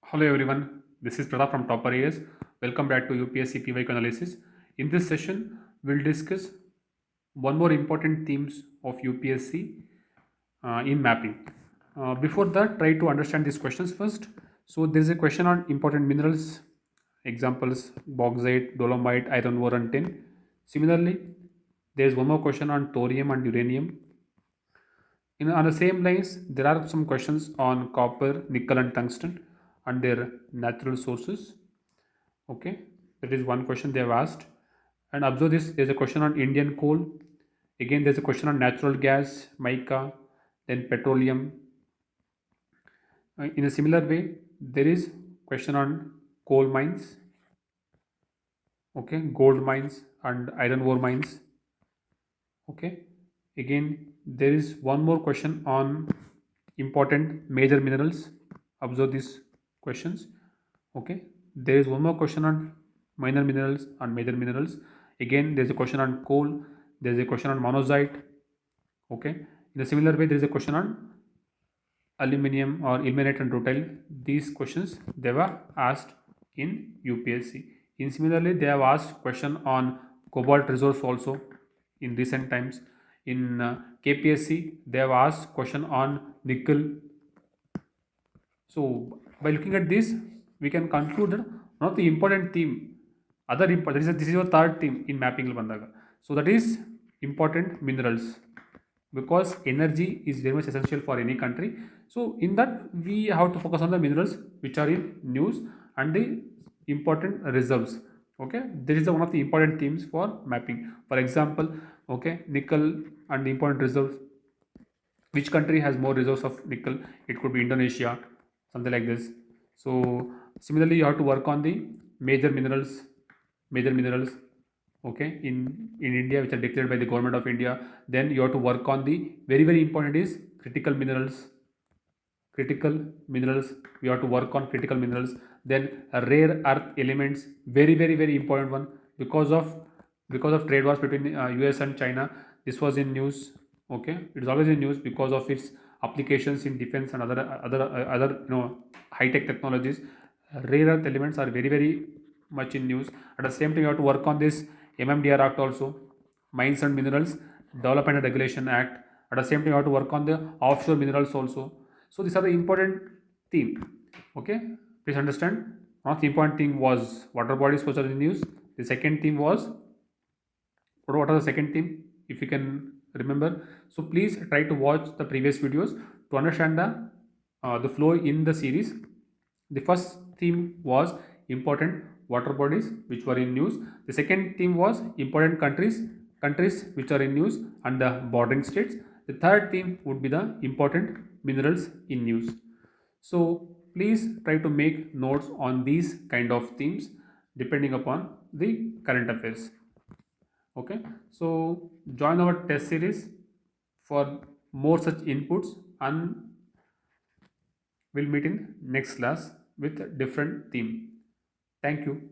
Hello everyone, this is Pratap from Topper IAS. Welcome back to UPSC PYQ Analysis. In this session, we'll discuss one more important themes of UPSC in mapping. Before that, try to understand these questions first. So there is a question on important minerals, examples bauxite, dolomite, iron ore and tin. Similarly, there is one more question on thorium and uranium. On the same lines, there are some questions on copper, nickel, and tungsten and their natural sources. Okay, that is one question they have asked. And observe this: there's a question on Indian coal. Again, there's a question on natural gas, mica, then petroleum. In a similar way, there is question on coal mines. Okay, gold mines and iron ore mines. Okay, again, there is one more question on important major minerals. Observe these questions. Okay, there is one more question on minor minerals and major minerals. Again, there's a question on coal. There's a question on monazite. Okay, in a similar way, there is a question on aluminium or ilmenite and rutile. These questions they were asked in UPSC. In similarly, they have asked question on cobalt resource also in recent times. In KPSC, they have asked question on nickel. So by looking at this, we can conclude that one of the important theme, other important, this is your third theme in mapping Bandaga. So that is important minerals, because energy is very much essential for any country. So in that we have to focus on the minerals which are in news and the important reserves. Okay, this is one of the important themes for mapping. For example, okay, nickel and the important reserves, which country has more reserves of nickel? It could be Indonesia, something like this. So similarly, you have to work on the major minerals, major minerals, okay, in India, which are declared by the government of India. Then you have to work on the very important is critical minerals. Critical minerals, we have to work on critical minerals. Then rare earth elements, very important one, because of trade wars between US and China. This was in news. Okay, it is always in news because of its applications in defense and other high tech technologies. Rare earth elements are very much in news. At the same time, you have to work on this MMDR Act also, Mines and Minerals Development and Regulation Act. At the same time, you have to work on the offshore minerals also. So these are the important theme. Okay, please understand. One of the important thing was water bodies which are in the news. The second theme was, what are the second theme, if you can remember? So please try to watch the previous videos to understand the flow in the series. The first theme was important water bodies which were in news. The second theme was important countries which are in news and the bordering states. The third theme would be the important minerals in news. So please try to make notes on these kind of themes depending upon the current affairs. Okay, so join our test series for more such inputs, and we'll meet in next class with a different theme. Thank you.